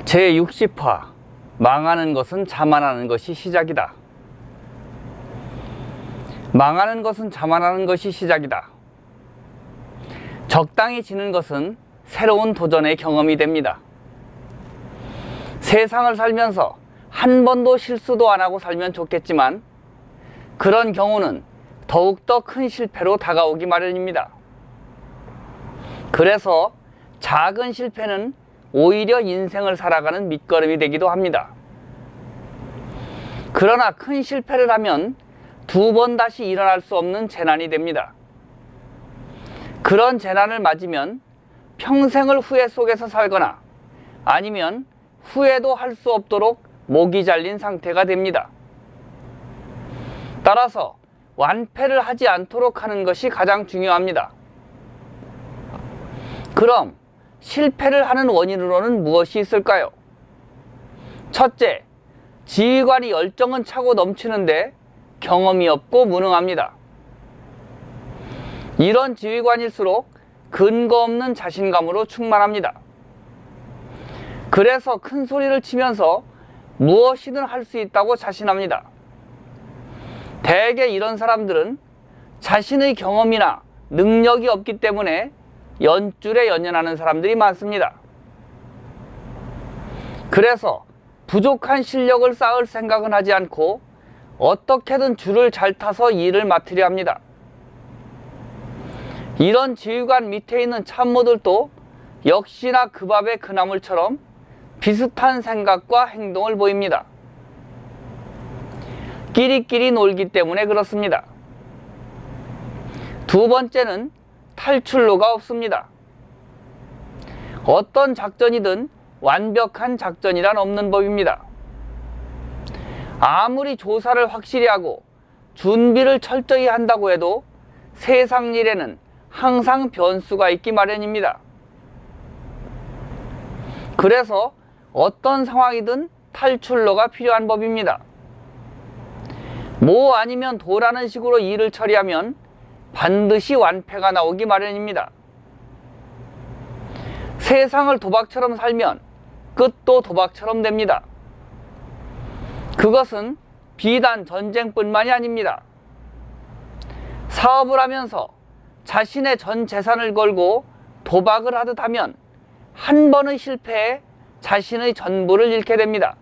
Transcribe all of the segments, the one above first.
제60화 망하는 것은 자만하는 것이 시작이다. 망하는 것은 자만하는 것이 시작이다. 적당히 지는 것은 새로운 도전의 경험이 됩니다. 세상을 살면서 한 번도 실수도 안 하고 살면 좋겠지만 그런 경우는 더욱더 큰 실패로 다가오기 마련입니다. 그래서 작은 실패는 오히려 인생을 살아가는 밑거름이 되기도 합니다. 그러나 큰 실패를 하면 두 번 다시 일어날 수 없는 재난이 됩니다. 그런 재난을 맞으면 평생을 후회 속에서 살거나 아니면 후회도 할 수 없도록 목이 잘린 상태가 됩니다. 따라서 완패를 하지 않도록 하는 것이 가장 중요합니다. 그럼 실패를 하는 원인으로는 무엇이 있을까요? 첫째, 지휘관이 열정은 차고 넘치는데 경험이 없고 무능합니다. 이런 지휘관일수록 근거 없는 자신감으로 충만합니다. 그래서 큰 소리를 치면서 무엇이든 할 수 있다고 자신합니다. 대개 이런 사람들은 자신의 경험이나 능력이 없기 때문에 연줄에 연연하는 사람들이 많습니다. 그래서 부족한 실력을 쌓을 생각은 하지 않고 어떻게든 줄을 잘 타서 일을 맡으려 합니다. 이런 지휘관 밑에 있는 참모들도 역시나 그 밥의 그 나물처럼 비슷한 생각과 행동을 보입니다. 끼리끼리 놀기 때문에 그렇습니다. 두 번째는 탈출로가 없습니다. 어떤 작전이든 완벽한 작전이란 없는 법입니다. 아무리 조사를 확실히 하고 준비를 철저히 한다고 해도 세상 일에는 항상 변수가 있기 마련입니다. 그래서 어떤 상황이든 탈출로가 필요한 법입니다. 뭐 아니면 도라는 식으로 일을 처리하면 반드시 완패가 나오기 마련입니다. 세상을 도박처럼 살면 끝도 도박처럼 됩니다. 그것은 비단 전쟁뿐만이 아닙니다. 사업을 하면서 자신의 전 재산을 걸고 도박을 하듯 하면 한 번의 실패에 자신의 전부를 잃게 됩니다.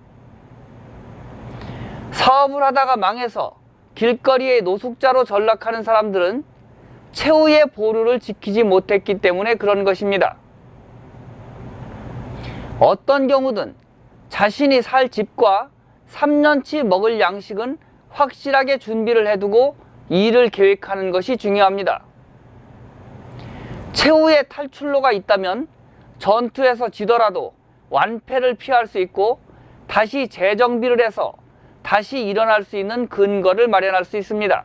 사업을 하다가 망해서 길거리에 노숙자로 전락하는 사람들은 최후의 보루를 지키지 못했기 때문에 그런 것입니다. 어떤 경우든 자신이 살 집과 3년치 먹을 양식은 확실하게 준비를 해두고 일을 계획하는 것이 중요합니다. 최후의 탈출로가 있다면 전투에서 지더라도 완패를 피할 수 있고 다시 재정비를 해서 다시 일어날 수 있는 근거를 마련할 수 있습니다.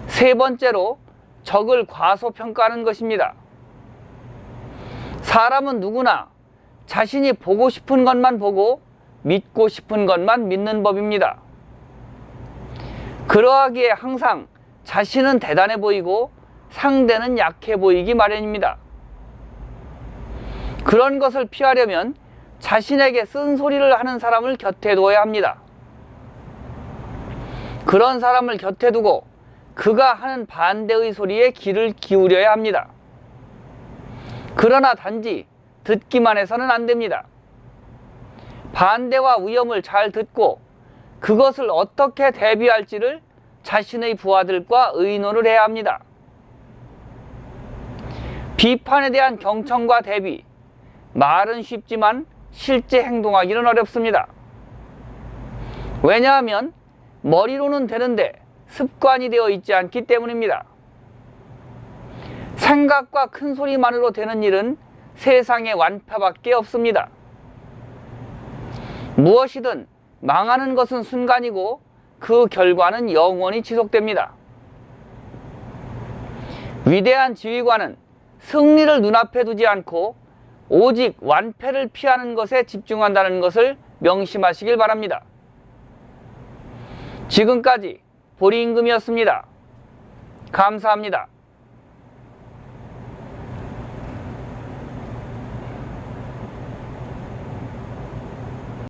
세 번째로 적을 과소평가하는 것입니다. 사람은 누구나 자신이 보고 싶은 것만 보고 믿고 싶은 것만 믿는 법입니다. 그러하기에 항상 자신은 대단해 보이고 상대는 약해 보이기 마련입니다. 그런 것을 피하려면 자신에게 쓴소리를 하는 사람을 곁에 둬야 합니다. 그런 사람을 곁에 두고 그가 하는 반대의 소리에 귀를 기울여야 합니다. 그러나 단지 듣기만 해서는 안 됩니다. 반대와 위험을 잘 듣고 그것을 어떻게 대비할지를 자신의 부하들과 의논을 해야 합니다. 비판에 대한 경청과 대비, 말은 쉽지만 실제 행동하기는 어렵습니다. 왜냐하면 머리로는 되는데 습관이 되어 있지 않기 때문입니다. 생각과 큰 소리만으로 되는 일은 세상에 완패밖에 없습니다. 무엇이든 망하는 것은 순간이고 그 결과는 영원히 지속됩니다. 위대한 지휘관은 승리를 눈앞에 두지 않고 오직 완패를 피하는 것에 집중한다는 것을 명심하시길 바랍니다. 지금까지 보리임금이었습니다. 감사합니다.